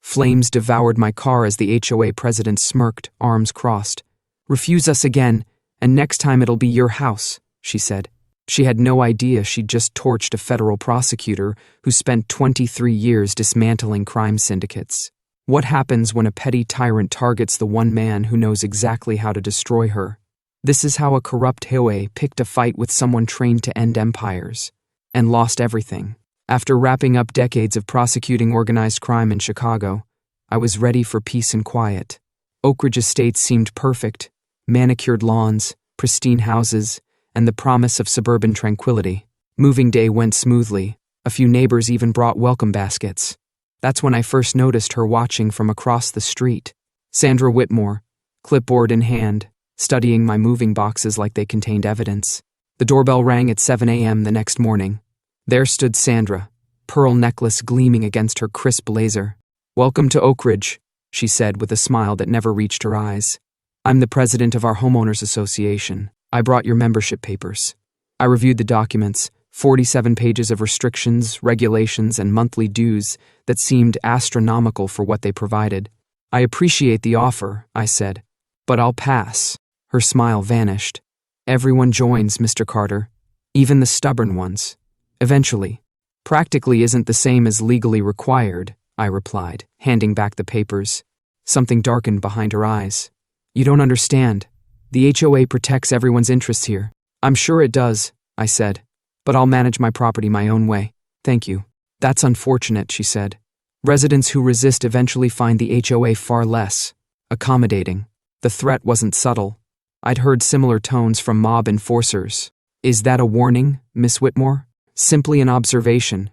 Flames devoured my car as the HOA president smirked, arms crossed. "Refuse us again, and next time it'll be your house," she said. She had no idea she'd just torched a federal prosecutor who spent 23 years dismantling crime syndicates. What happens when a petty tyrant targets the one man who knows exactly how to destroy her? This is how a corrupt HOA picked a fight with someone trained to end empires, and lost everything. After wrapping up decades of prosecuting organized crime in Chicago, I was ready for peace and quiet. Oakridge Estates seemed perfect: manicured lawns, pristine houses, and the promise of suburban tranquility. Moving day went smoothly. A few neighbors even brought welcome baskets. That's when I first noticed her watching from across the street. Sandra Whitmore, clipboard in hand, studying my moving boxes like they contained evidence. The doorbell rang at 7 a.m. the next morning. There stood Sandra, pearl necklace gleaming against her crisp blazer. "Welcome to Oakridge," she said with a smile that never reached her eyes. "I'm the president of our homeowners association. I brought your membership papers." I reviewed the documents, 47 pages of restrictions, regulations, and monthly dues that seemed astronomical for what they provided. "I appreciate the offer," I said, "but I'll pass." Her smile vanished. "Everyone joins, Mr. Carter, even the stubborn ones. Eventually. Practically isn't the same as legally required," I replied, handing back the papers. Something darkened behind her eyes. "You don't understand. The HOA protects everyone's interests here." "I'm sure it does," I said, "but I'll manage my property my own way. Thank you." "That's unfortunate," she said. "Residents who resist eventually find the HOA far less accommodating." The threat wasn't subtle. I'd heard similar tones from mob enforcers. "Is that a warning, Miss Whitmore?" "Simply an observation.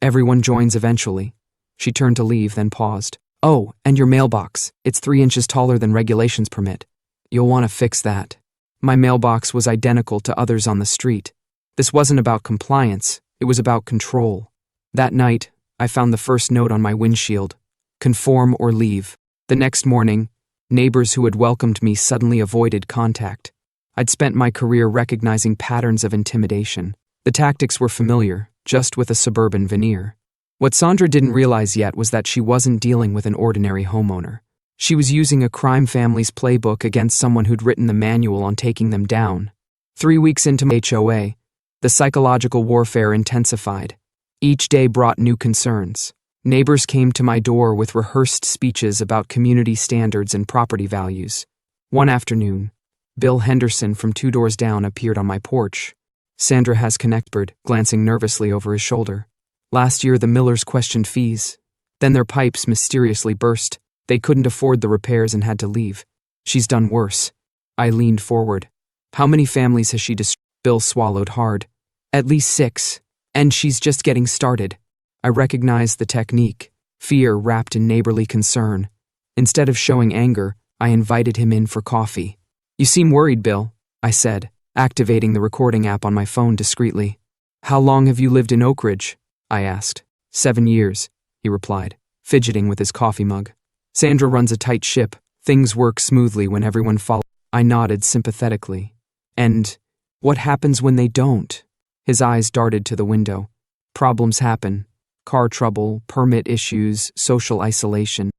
Everyone joins eventually." She turned to leave, then paused. "Oh, and your mailbox. It's 3 inches taller than regulations permit. You'll want to fix that." My mailbox was identical to others on the street. This wasn't about compliance, it was about control. That night, I found the first note on my windshield: "Conform or leave." The next morning, neighbors who had welcomed me suddenly avoided contact. I'd spent my career recognizing patterns of intimidation. The tactics were familiar, just with a suburban veneer. What Sandra didn't realize yet was that she wasn't dealing with an ordinary homeowner. She was using a crime family's playbook against someone who'd written the manual on taking them down. 3 weeks into my HOA, the psychological warfare intensified. Each day brought new concerns. Neighbors came to my door with rehearsed speeches about community standards and property values. One afternoon, Bill Henderson from 2 doors down appeared on my porch. Sandra has connected, glancing nervously over his shoulder. "Last year the Millers questioned fees. Then their pipes mysteriously burst. They couldn't afford the repairs and had to leave. She's done worse." I leaned forward. "How many families has she destroyed?" Bill swallowed hard. "At least 6. And she's just getting started." I recognized the technique, fear wrapped in neighborly concern. Instead of showing anger, I invited him in for coffee. "You seem worried, Bill," I said, activating the recording app on my phone discreetly. "How long have you lived in Oakridge?" I asked. 7 years, he replied, fidgeting with his coffee mug. "Sandra runs a tight ship. Things work smoothly when everyone follows." I nodded sympathetically. "And what happens when they don't?" His eyes darted to the window. "Problems happen. Car trouble, permit issues, social isolation."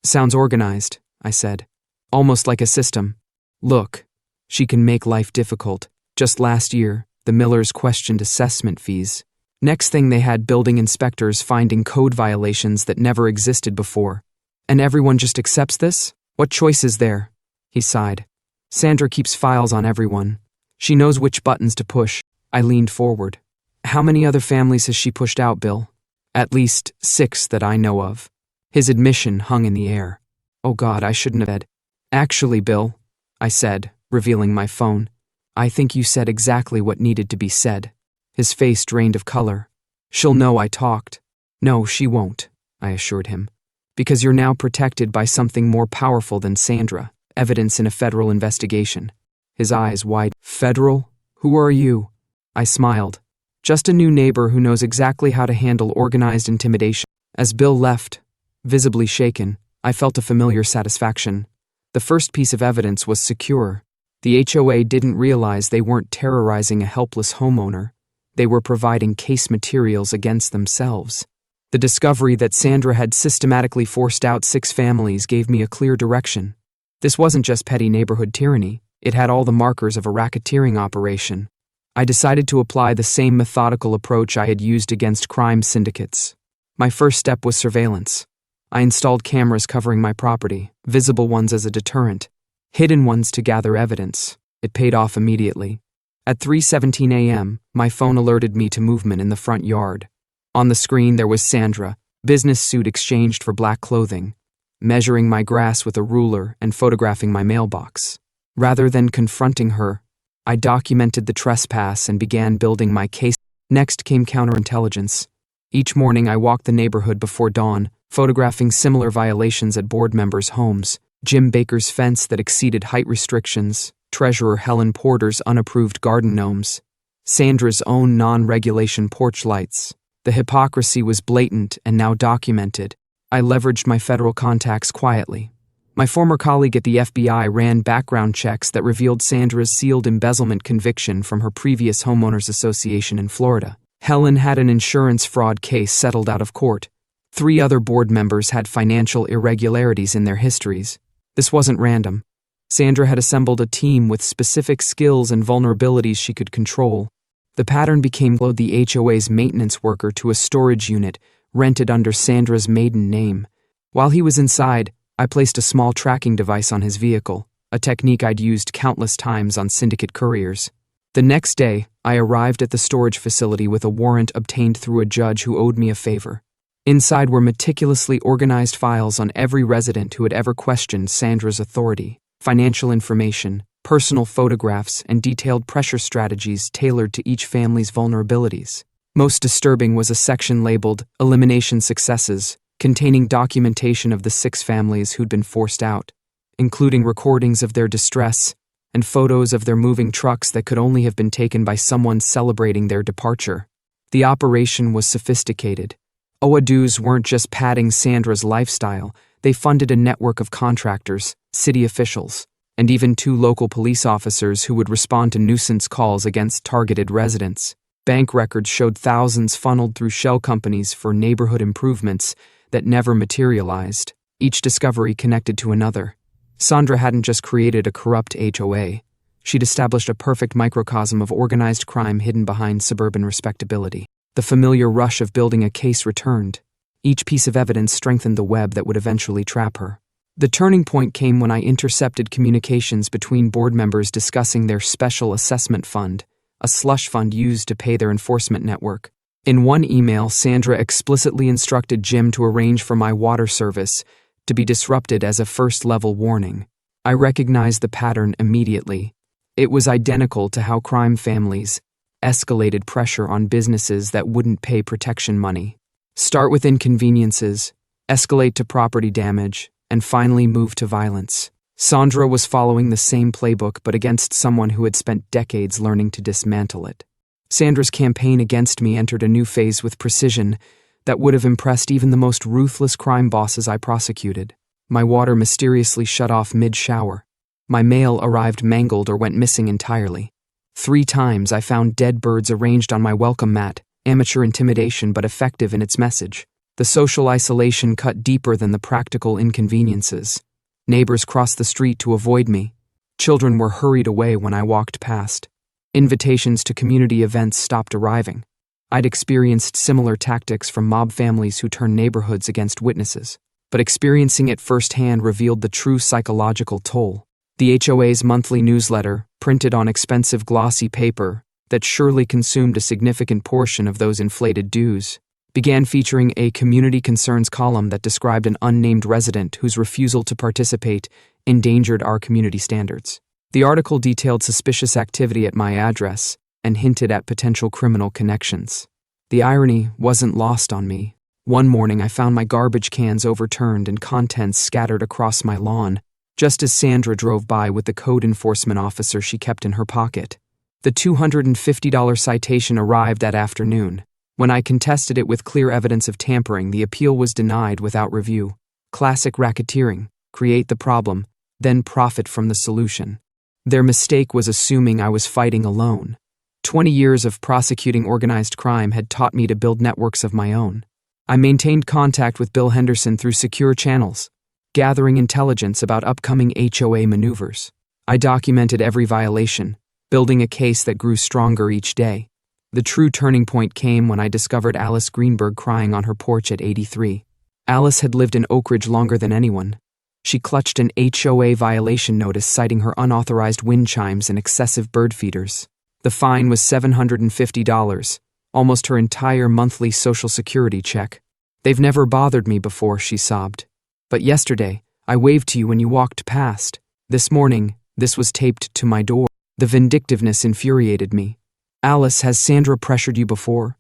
"Sounds organized," I said. "Almost like a system. Look, she can make life difficult. Just last year, the Millers questioned assessment fees. Next thing they had building inspectors finding code violations that never existed before. And everyone just accepts this? What choice is there?" He sighed. "Sandra keeps files on everyone. She knows which buttons to push." I leaned forward. "How many other families has she pushed out, Bill?" "At least 6 that I know of." His admission hung in the air. "Oh God, I shouldn't have said." "Actually, Bill," I said, revealing my phone, "I think you said exactly what needed to be said." His face drained of color. "She'll know I talked." "No, she won't," I assured him. "Because you're now protected by something more powerful than Sandra, evidence in a federal investigation." His eyes widened. "Federal? Who are you?" I smiled. "Just a new neighbor who knows exactly how to handle organized intimidation." As Bill left, visibly shaken, I felt a familiar satisfaction. The first piece of evidence was secure. The HOA didn't realize they weren't terrorizing a helpless homeowner. They were providing case materials against themselves. The discovery that Sandra had systematically forced out 6 families gave me a clear direction. This wasn't just petty neighborhood tyranny, it had all the markers of a racketeering operation. I decided to apply the same methodical approach I had used against crime syndicates. My first step was surveillance. I installed cameras covering my property, visible ones as a deterrent, hidden ones to gather evidence. It paid off immediately. At 3:17 a.m., my phone alerted me to movement in the front yard. On the screen there was Sandra, business suit exchanged for black clothing, measuring my grass with a ruler and photographing my mailbox. Rather than confronting her, I documented the trespass and began building my case. Next came counterintelligence. Each morning I walked the neighborhood before dawn, photographing similar violations at board members' homes, Jim Baker's fence that exceeded height restrictions, Treasurer Helen Porter's unapproved garden gnomes, Sandra's own non-regulation porch lights. The hypocrisy was blatant and now documented. I leveraged my federal contacts quietly. My former colleague at the FBI ran background checks that revealed Sandra's sealed embezzlement conviction from her previous homeowners association in Florida. Helen had an insurance fraud case settled out of court. 3 other board members had financial irregularities in their histories. This wasn't random. Sandra had assembled a team with specific skills and vulnerabilities she could control. The pattern became the HOA's maintenance worker to a storage unit rented under Sandra's maiden name. While he was inside, I placed a small tracking device on his vehicle, a technique I'd used countless times on syndicate couriers. The next day, I arrived at the storage facility with a warrant obtained through a judge who owed me a favor. Inside were meticulously organized files on every resident who had ever questioned Sandra's authority, financial information, personal photographs, and detailed pressure strategies tailored to each family's vulnerabilities. Most disturbing was a section labeled Elimination Successes, containing documentation of the 6 families who'd been forced out, including recordings of their distress and photos of their moving trucks that could only have been taken by someone celebrating their departure. The operation was sophisticated. HOA dues weren't just padding Sandra's lifestyle, they funded a network of contractors, city officials, and even 2 local police officers who would respond to nuisance calls against targeted residents. Bank records showed thousands funneled through shell companies for neighborhood improvements that never materialized, each discovery connected to another. Sandra hadn't just created a corrupt HOA, she'd established a perfect microcosm of organized crime hidden behind suburban respectability. The familiar rush of building a case returned. Each piece of evidence strengthened the web that would eventually trap her. The turning point came when I intercepted communications between board members discussing their special assessment fund, a slush fund used to pay their enforcement network. In one email, Sandra explicitly instructed Jim to arrange for my water service to be disrupted as a first-level warning. I recognized the pattern immediately. It was identical to how crime families escalated pressure on businesses that wouldn't pay protection money. Start with inconveniences, escalate to property damage, and finally move to violence. Sandra was following the same playbook but against someone who had spent decades learning to dismantle it. Sandra's campaign against me entered a new phase with precision that would have impressed even the most ruthless crime bosses I prosecuted. My water mysteriously shut off mid-shower. My mail arrived mangled or went missing entirely. 3 times I found dead birds arranged on my welcome mat, amateur intimidation but effective in its message. The social isolation cut deeper than the practical inconveniences. Neighbors crossed the street to avoid me. Children were hurried away when I walked past. Invitations to community events stopped arriving. I'd experienced similar tactics from mob families who turn neighborhoods against witnesses, but experiencing it firsthand revealed the true psychological toll. The HOA's monthly newsletter, printed on expensive glossy paper that surely consumed a significant portion of those inflated dues, began featuring a community concerns column that described an unnamed resident whose refusal to participate endangered our community standards. The article detailed suspicious activity at my address and hinted at potential criminal connections. The irony wasn't lost on me. One morning I found my garbage cans overturned and contents scattered across my lawn, just as Sandra drove by with the code enforcement officer she kept in her pocket. The $250 citation arrived that afternoon. When I contested it with clear evidence of tampering, the appeal was denied without review. Classic racketeering: create the problem, then profit from the solution. Their mistake was assuming I was fighting alone. 20 years of prosecuting organized crime had taught me to build networks of my own. I maintained contact with Bill Henderson through secure channels, gathering intelligence about upcoming HOA maneuvers. I documented every violation, building a case that grew stronger each day. The true turning point came when I discovered Alice Greenberg crying on her porch at 83. Alice had lived in Oakridge longer than anyone. She clutched an HOA violation notice citing her unauthorized wind chimes and excessive bird feeders. The fine was $750, almost her entire monthly Social Security check. "They've never bothered me before," she sobbed. "But yesterday, I waved to you when you walked past. This morning, this was taped to my door." The vindictiveness infuriated me. "Alice, has Sandra pressured you before?"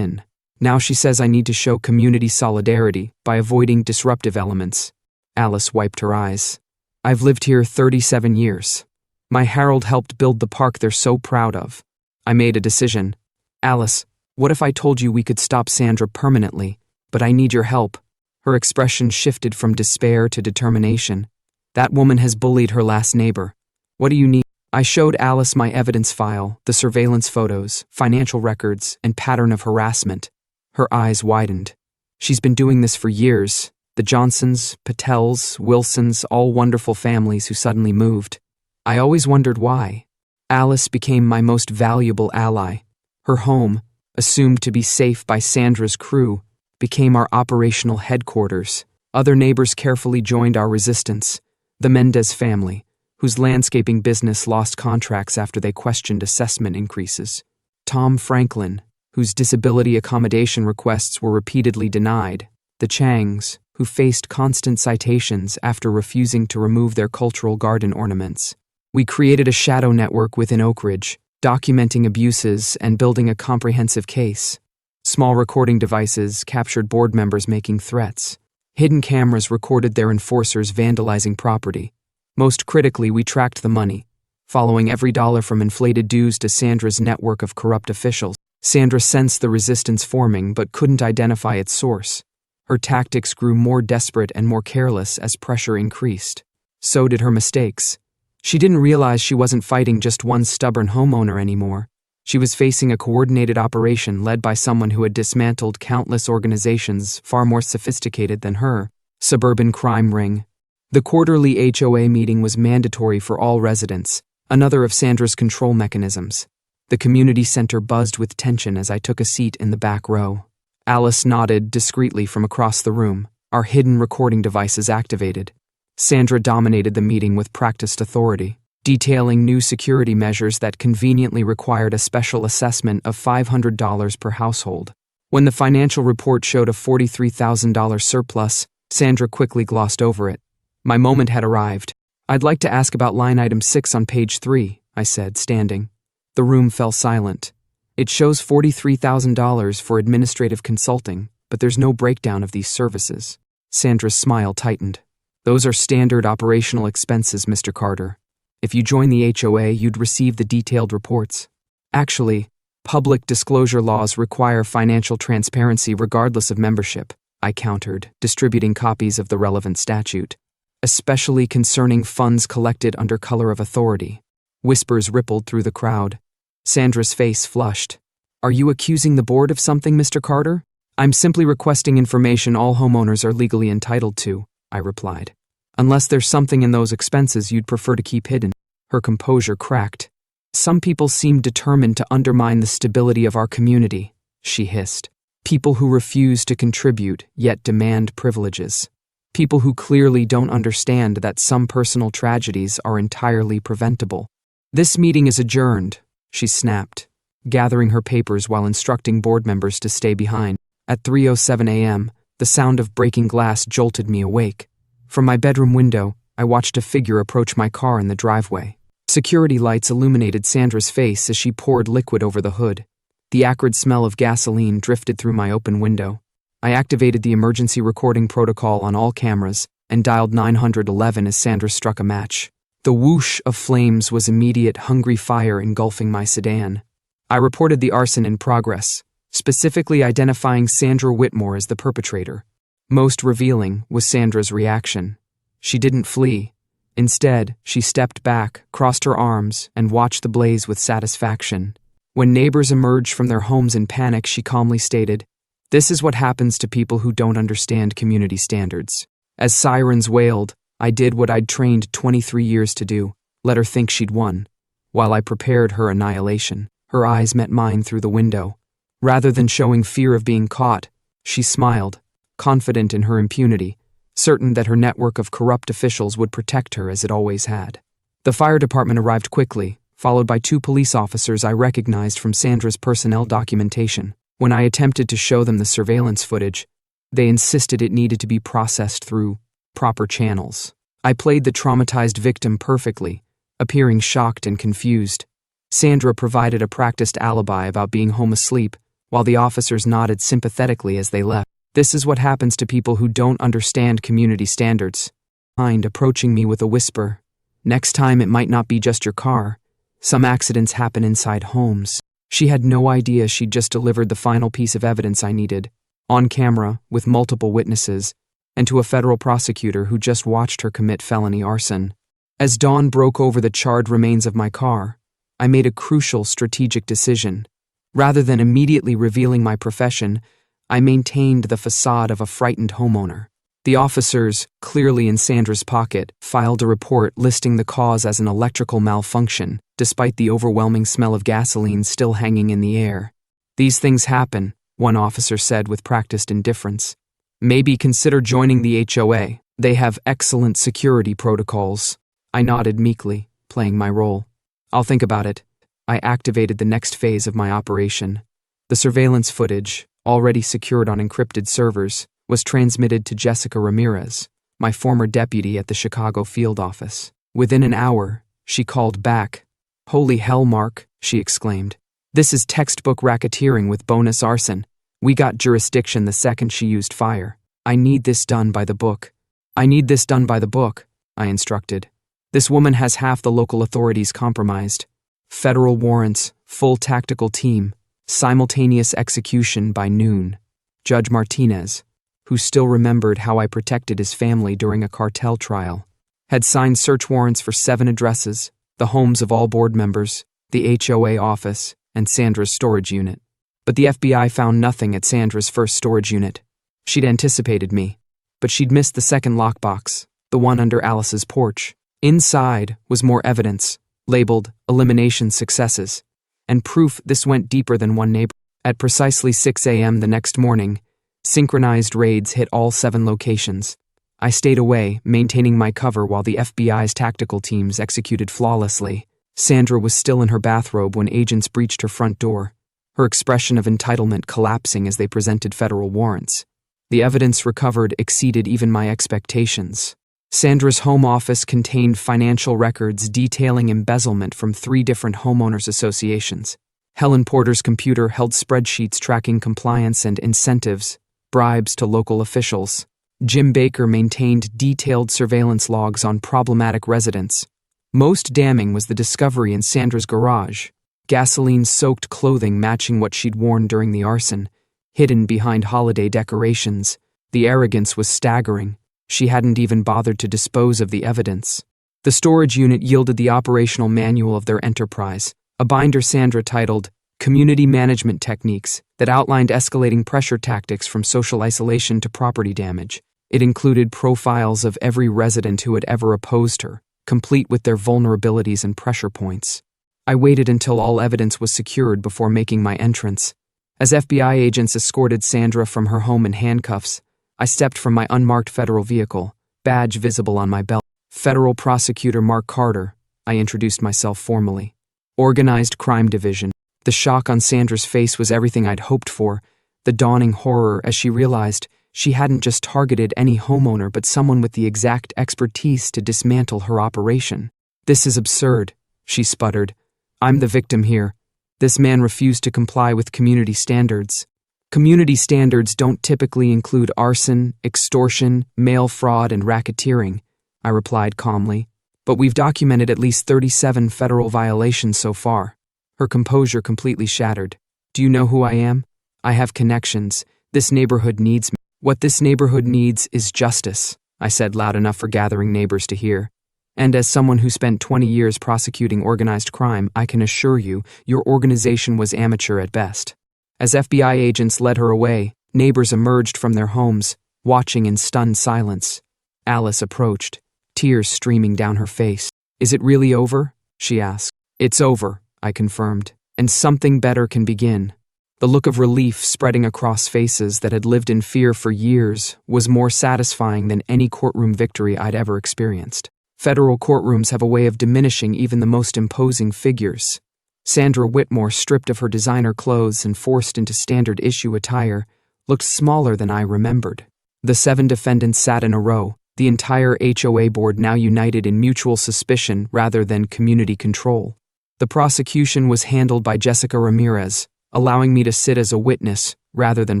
Now she says I need to show community solidarity by avoiding disruptive elements." Alice wiped her eyes. "I've lived here 37 years. My Harold helped build the park they're so proud of. I made a decision. Alice, what if I told you we could stop Sandra permanently, but I need your help?" Her expression shifted from despair to determination. "That woman has bullied her last neighbor. What do you need?" I showed Alice my evidence file, the surveillance photos, financial records, and pattern of harassment. Her eyes widened. "She's been doing this for years. The Johnsons, Patels, Wilsons, all wonderful families who suddenly moved. I always wondered why." Alice became my most valuable ally. Her home, assumed to be safe by Sandra's crew, became our operational headquarters. Other neighbors carefully joined our resistance. The Mendez family, whose landscaping business lost contracts after they questioned assessment increases. Tom Franklin, whose disability accommodation requests were repeatedly denied. The Changs, who faced constant citations after refusing to remove their cultural garden ornaments. We created a shadow network within Oakridge, documenting abuses and building a comprehensive case. Small recording devices captured board members making threats. Hidden cameras recorded their enforcers vandalizing property. Most critically, we tracked the money, following every dollar from inflated dues to Sandra's network of corrupt officials. Sandra sensed the resistance forming but couldn't identify its source. Her tactics grew more desperate and more careless as pressure increased. So did her mistakes. She didn't realize she wasn't fighting just one stubborn homeowner anymore. She was facing a coordinated operation led by someone who had dismantled countless organizations far more sophisticated than her. Suburban crime ring. The quarterly HOA meeting was mandatory for all residents, another of Sandra's control mechanisms. The community center buzzed with tension as I took a seat in the back row. Alice nodded discreetly from across the room, our hidden recording devices activated. Sandra dominated the meeting with practiced authority, detailing new security measures that conveniently required a special assessment of $500 per household. When the financial report showed a $43,000 surplus, Sandra quickly glossed over it. My moment had arrived. "I'd like to ask about line item 6 on page 3, I said, standing. The room fell silent. "It shows $43,000 for administrative consulting, but there's no breakdown of these services." Sandra's smile tightened. "Those are standard operational expenses, Mr. Carter. If you join the HOA, you'd receive the detailed reports. Actually, public disclosure laws require financial transparency regardless of membership," I countered, distributing copies of the relevant statute. "Especially concerning funds collected under color of authority." Whispers rippled through the crowd. Sandra's face flushed. "Are you accusing the board of something, Mr. Carter?" "I'm simply requesting information all homeowners are legally entitled to," I replied. "Unless there's something in those expenses you'd prefer to keep hidden." Her composure cracked. "Some people seem determined to undermine the stability of our community," she hissed. "People who refuse to contribute, yet demand privileges. People who clearly don't understand that some personal tragedies are entirely preventable." "This meeting is adjourned," she snapped, gathering her papers while instructing board members to stay behind. At 3:07 a.m., the sound of breaking glass jolted me awake. From my bedroom window, I watched a figure approach my car in the driveway. Security lights illuminated Sandra's face as she poured liquid over the hood. The acrid smell of gasoline drifted through my open window. I activated the emergency recording protocol on all cameras and dialed 911 as Sandra struck a match. The whoosh of flames was immediate, hungry fire engulfing my sedan. I reported the arson in progress, specifically identifying Sandra Whitmore as the perpetrator. Most revealing was Sandra's reaction. She didn't flee. Instead, she stepped back, crossed her arms, and watched the blaze with satisfaction. When neighbors emerged from their homes in panic, she calmly stated, This is what happens to people who don't understand community standards. As sirens wailed, I did what I'd trained 23 years to do, let her think she'd won. While I prepared her annihilation, her eyes met mine through the window. Rather than showing fear of being caught, she smiled, confident in her impunity, certain that her network of corrupt officials would protect her as it always had. The fire department arrived quickly, followed by 2 police officers I recognized from Sandra's personnel documentation. When I attempted to show them the surveillance footage, they insisted it needed to be processed through proper channels. I played the traumatized victim perfectly, appearing shocked and confused. Sandra provided a practiced alibi about being home asleep, while the officers nodded sympathetically as they left. This is what happens to people who don't understand community standards. Mind approaching me with a whisper. Next time it might not be just your car. Some accidents happen inside homes. She had no idea she'd just delivered the final piece of evidence I needed, on camera, with multiple witnesses, and to a federal prosecutor who just watched her commit felony arson. As dawn broke over the charred remains of my car, I made a crucial strategic decision. Rather than immediately revealing my profession, I maintained the facade of a frightened homeowner. The officers, clearly in Sandra's pocket, filed a report listing the cause as an electrical malfunction, despite the overwhelming smell of gasoline still hanging in the air. These things happen, one officer said with practiced indifference. Maybe consider joining the HOA. They have excellent security protocols. I nodded meekly, playing my role. I'll think about it. I activated the next phase of my operation. The surveillance footage, already secured on encrypted servers, was transmitted to Jessica Ramirez, my former deputy at the Chicago field office. Within an hour, she called back. "Holy hell, Mark," she exclaimed. "This is textbook racketeering with bonus arson. We got jurisdiction the second she used fire. I need this done by the book." "I need this done by the book," I instructed. "This woman has half the local authorities compromised. Federal warrants, full tactical team, simultaneous execution by noon." Judge Martinez, who still remembered how I protected his family during a cartel trial, had signed search warrants for 7 addresses, the homes of all board members, the HOA office, and Sandra's storage unit. But the FBI found nothing at Sandra's first storage unit. She'd anticipated me, but she'd missed the second lockbox, the one under Alice's porch. Inside was more evidence, labeled elimination successes, and proof this went deeper than one neighbor. At precisely 6 a.m. the next morning, synchronized raids hit all 7 locations. I stayed away, maintaining my cover while the FBI's tactical teams executed flawlessly. Sandra was still in her bathrobe when agents breached her front door, her expression of entitlement collapsing as they presented federal warrants. The evidence recovered exceeded even my expectations. Sandra's home office contained financial records detailing embezzlement from 3 different homeowners associations. Helen Porter's computer held spreadsheets tracking compliance and incentives, bribes to local officials. Jim Baker maintained detailed surveillance logs on problematic residents. Most damning was the discovery in Sandra's garage, gasoline-soaked clothing matching what she'd worn during the arson, hidden behind holiday decorations. The arrogance was staggering. She hadn't even bothered to dispose of the evidence. The storage unit yielded the operational manual of their enterprise, a binder Sandra titled Community Management Techniques that outlined escalating pressure tactics from social isolation to property damage. It included profiles of every resident who had ever opposed her, complete with their vulnerabilities and pressure points. I waited until all evidence was secured before making my entrance. As FBI agents escorted Sandra from her home in handcuffs, I stepped from my unmarked federal vehicle, badge visible on my belt. Federal Prosecutor Mark Carter, I introduced myself formally. Organized Crime Division. The shock on Sandra's face was everything I'd hoped for, the dawning horror as she realized she hadn't just targeted any homeowner but someone with the exact expertise to dismantle her operation. "This is absurd," she sputtered. "I'm the victim here. This man refused to comply with community standards." "Community standards don't typically include arson, extortion, mail fraud, and racketeering," I replied calmly. "But we've documented at least 37 federal violations so far." Her composure completely shattered. "Do you know who I am? I have connections. This neighborhood needs me." "What this neighborhood needs is justice," I said loud enough for gathering neighbors to hear. "And as someone who spent 20 years prosecuting organized crime, I can assure you, your organization was amateur at best." As FBI agents led her away, Neighbors emerged from their homes, watching in stunned silence. Alice approached, tears streaming down her face. "Is it really over?" she asked. "It's over," I confirmed, "and something better can begin." The look of relief spreading across faces that had lived in fear for years was more satisfying than any courtroom victory I'd ever experienced. Federal courtrooms have a way of diminishing even the most imposing figures. Sandra Whitmore, stripped of her designer clothes and forced into standard-issue attire, looked smaller than I remembered. The 7 defendants sat in a row, the entire HOA board now united in mutual suspicion rather than community control. The prosecution was handled by Jessica Ramirez, allowing me to sit as a witness rather than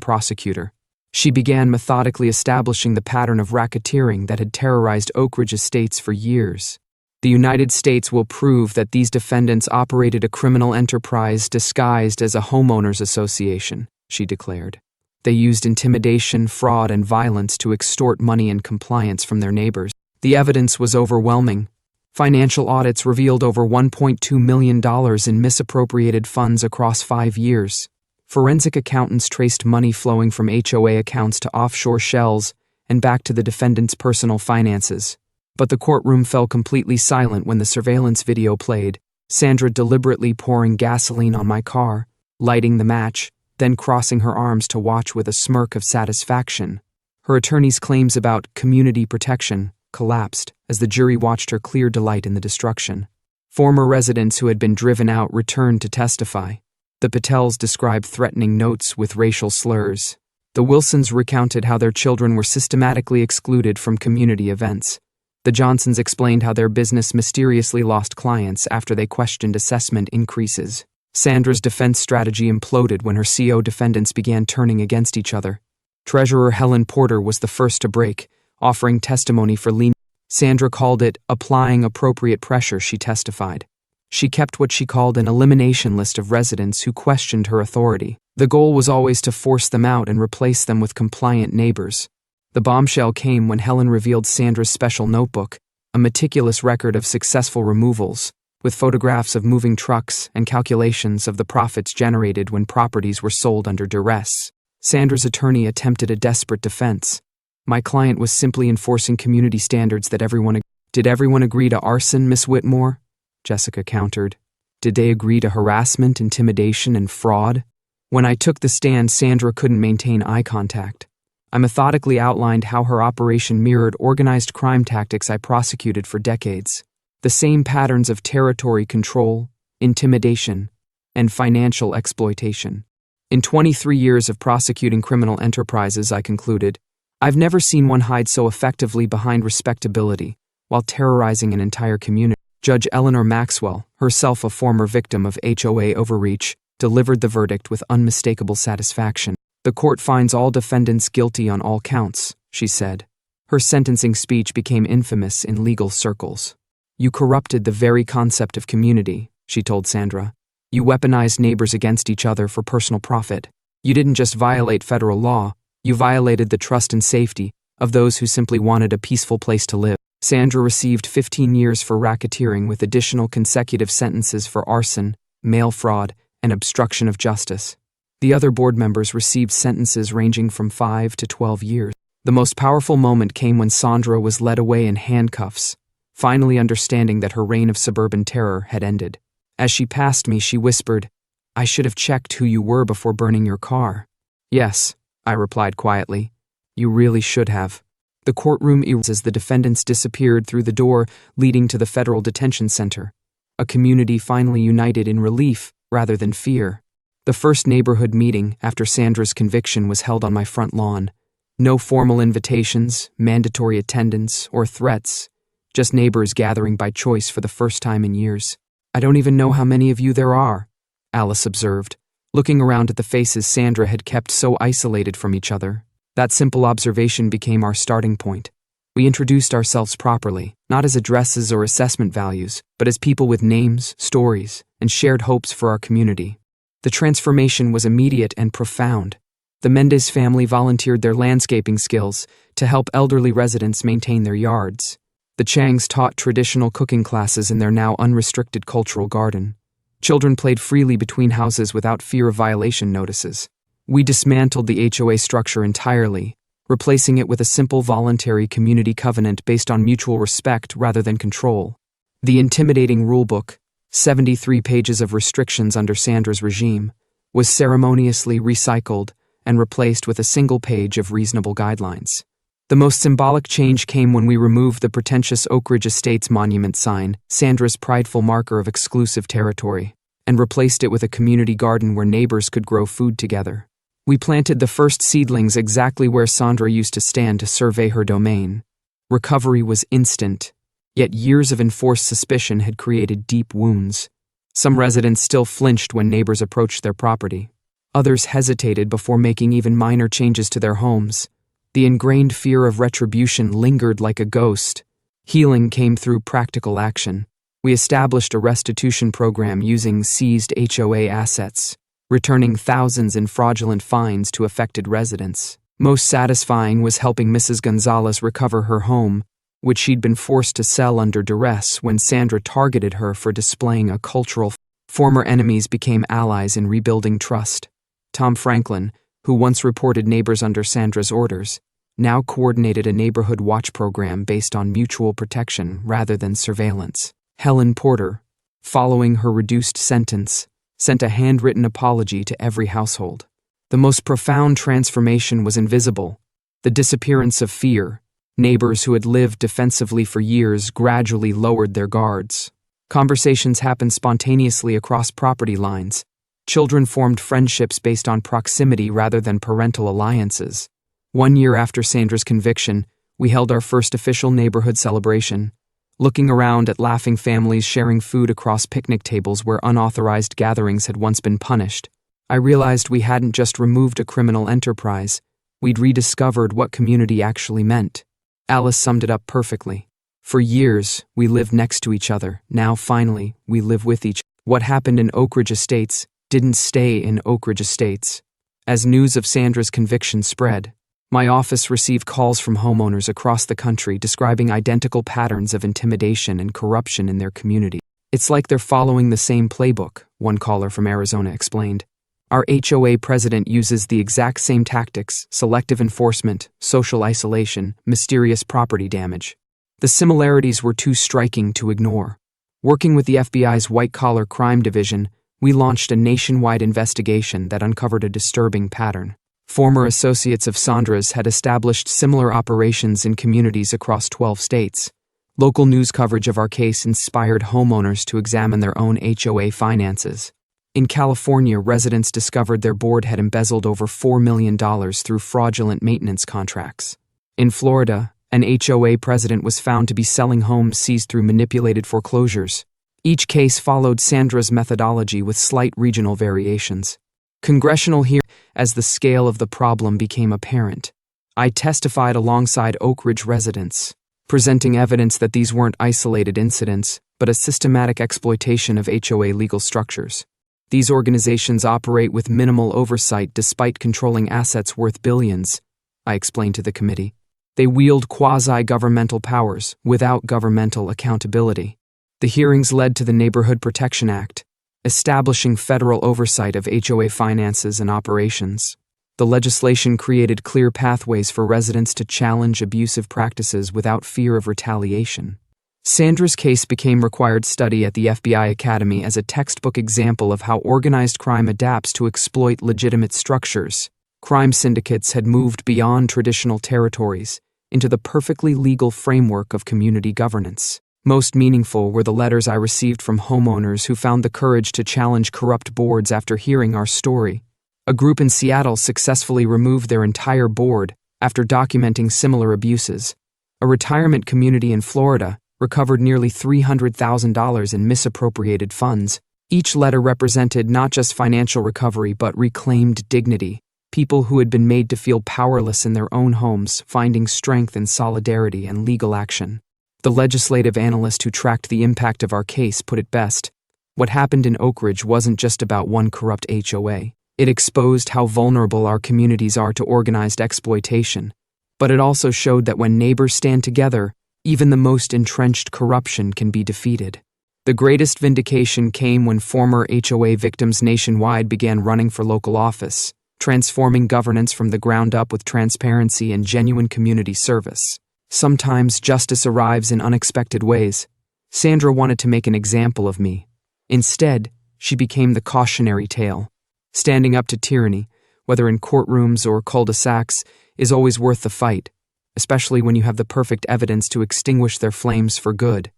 prosecutor. She began methodically establishing the pattern of racketeering that had terrorized Oakridge Estates for years. "The United States will prove that these defendants operated a criminal enterprise disguised as a homeowners association," she declared. "They used intimidation, fraud, and violence to extort money and compliance from their neighbors." The evidence was overwhelming. Financial audits revealed over $1.2 million in misappropriated funds across 5 years. Forensic accountants traced money flowing from HOA accounts to offshore shells and back to the defendants' personal finances. But the courtroom fell completely silent when the surveillance video played, Sandra deliberately pouring gasoline on my car, lighting the match, then crossing her arms to watch with a smirk of satisfaction. Her attorney's claims about community protection collapsed as the jury watched her clear delight in the destruction. Former residents who had been driven out returned to testify. The Patels described threatening notes with racial slurs. The Wilsons recounted how their children were systematically excluded from community events. The Johnsons explained how their business mysteriously lost clients after they questioned assessment increases. Sandra's defense strategy imploded when her CO defendants began turning against each other. Treasurer Helen Porter was the first to break, offering testimony for leniency. Sandra called it applying appropriate pressure, she testified. She kept what she called an elimination list of residents who questioned her authority. The goal was always to force them out and replace them with compliant neighbors. The bombshell came when Helen revealed Sandra's special notebook, a meticulous record of successful removals, with photographs of moving trucks and calculations of the profits generated when properties were sold under duress. Sandra's attorney attempted a desperate defense. "My client was simply enforcing community standards that everyone." "Did everyone agree to arson, Miss Whitmore?" Jessica countered. "Did they agree to harassment, intimidation, and fraud?" When I took the stand, Sandra couldn't maintain eye contact. I methodically outlined how her operation mirrored organized crime tactics I prosecuted for decades. The same patterns of territory control, intimidation, and financial exploitation. In 23 years of prosecuting criminal enterprises, I concluded, I've never seen one hide so effectively behind respectability while terrorizing an entire community. Judge Eleanor Maxwell, herself a former victim of HOA overreach, delivered the verdict with unmistakable satisfaction. "The court finds all defendants guilty on all counts," she said. Her sentencing speech became infamous in legal circles. "You corrupted the very concept of community," she told Sandra. "You weaponized neighbors against each other for personal profit. You didn't just violate federal law, you violated the trust and safety of those who simply wanted a peaceful place to live." Sandra received 15 years for racketeering with additional consecutive sentences for arson, mail fraud, and obstruction of justice. The other board members received sentences ranging from 5 to 12 years. The most powerful moment came when Sandra was led away in handcuffs, finally understanding that her reign of suburban terror had ended. As she passed me, she whispered, "I should have checked who you were before burning your car." "Yes," I replied quietly. "You really should have." The courtroom erupted as the defendants disappeared through the door leading to the federal detention center. A community finally united in relief rather than fear. The first neighborhood meeting after Sandra's conviction was held on my front lawn. No formal invitations, mandatory attendance, or threats, just neighbors gathering by choice for the first time in years. "I don't even know how many of you there are," Alice observed, looking around at the faces Sandra had kept so isolated from each other. That simple observation became our starting point. We introduced ourselves properly, not as addresses or assessment values, but as people with names, stories, and shared hopes for our community. The transformation was immediate and profound. The Mendez family volunteered their landscaping skills to help elderly residents maintain their yards. The Changs taught traditional cooking classes in their now unrestricted cultural garden. Children played freely between houses without fear of violation notices. We dismantled the HOA structure entirely, replacing it with a simple voluntary community covenant based on mutual respect rather than control. The intimidating rulebook, 73 pages of restrictions under Sandra's regime, was ceremoniously recycled and replaced with a single page of reasonable guidelines. The most symbolic change came when we removed the pretentious Oakridge Estates monument sign, Sandra's prideful marker of exclusive territory, and replaced it with a community garden where neighbors could grow food together. We planted the first seedlings exactly where Sandra used to stand to survey her domain. Recovery was instant, yet years of enforced suspicion had created deep wounds. Some residents still flinched when neighbors approached their property. Others hesitated before making even minor changes to their homes. The ingrained fear of retribution lingered like a ghost. Healing came through practical action. We established a restitution program using seized HOA assets, returning thousands in fraudulent fines to affected residents. Most satisfying was helping Mrs. Gonzalez recover her home, which she'd been forced to sell under duress when Sandra targeted her for displaying a cultural. Former enemies became allies in rebuilding trust. Tom Franklin, who once reported neighbors under Sandra's orders, now coordinated a neighborhood watch program based on mutual protection rather than surveillance. Helen Porter, following her reduced sentence, sent a handwritten apology to every household. The most profound transformation was invisible: the disappearance of fear. Neighbors who had lived defensively for years gradually lowered their guards. Conversations happened spontaneously across property lines. Children formed friendships based on proximity rather than parental alliances. 1 year after Sandra's conviction, we held our first official neighborhood celebration. Looking around at laughing families sharing food across picnic tables where unauthorized gatherings had once been punished, I realized we hadn't just removed a criminal enterprise, we'd rediscovered what community actually meant. Alice summed it up perfectly. For years, we lived next to each other. Now, finally, we live with each other. What happened in Oakridge Estates didn't stay in Oakridge Estates. As news of Sandra's conviction spread, my office received calls from homeowners across the country describing identical patterns of intimidation and corruption in their community. It's like they're following the same playbook, one caller from Arizona explained. Our HOA president uses the exact same tactics: selective enforcement, social isolation, mysterious property damage. The similarities were too striking to ignore. Working with the FBI's white-collar crime division, we launched a nationwide investigation that uncovered a disturbing pattern. Former associates of Sandra's had established similar operations in communities across 12 states. Local news coverage of our case inspired homeowners to examine their own HOA finances. In California, residents discovered their board had embezzled over $4 million through fraudulent maintenance contracts. In Florida, an HOA president was found to be selling homes seized through manipulated foreclosures. Each case followed Sandra's methodology with slight regional variations. Congressional hearings, as the scale of the problem became apparent, I testified alongside Oakridge residents, presenting evidence that these weren't isolated incidents, but a systematic exploitation of HOA legal structures. These organizations operate with minimal oversight despite controlling assets worth billions, I explained to the committee. They wield quasi-governmental powers without governmental accountability. The hearings led to the Neighborhood Protection Act, establishing federal oversight of HOA finances and operations. The legislation created clear pathways for residents to challenge abusive practices without fear of retaliation. Sandra's case became required study at the FBI Academy as a textbook example of how organized crime adapts to exploit legitimate structures. Crime syndicates had moved beyond traditional territories into the perfectly legal framework of community governance. Most meaningful were the letters I received from homeowners who found the courage to challenge corrupt boards after hearing our story. A group in Seattle successfully removed their entire board after documenting similar abuses. A retirement community in Florida recovered nearly $300,000 in misappropriated funds. Each letter represented not just financial recovery but reclaimed dignity. People who had been made to feel powerless in their own homes, finding strength in solidarity and legal action. The legislative analyst who tracked the impact of our case put it best. What happened in Oakridge wasn't just about one corrupt HOA. It exposed how vulnerable our communities are to organized exploitation. But it also showed that when neighbors stand together, even the most entrenched corruption can be defeated. The greatest vindication came when former HOA victims nationwide began running for local office. transforming governance from the ground up with transparency and genuine community service. Sometimes justice arrives in unexpected ways. Sandra wanted to make an example of me. Instead, she became the cautionary tale. Standing up to tyranny, whether in courtrooms or cul-de-sacs, is always worth the fight, especially when you have the perfect evidence to extinguish their flames for good.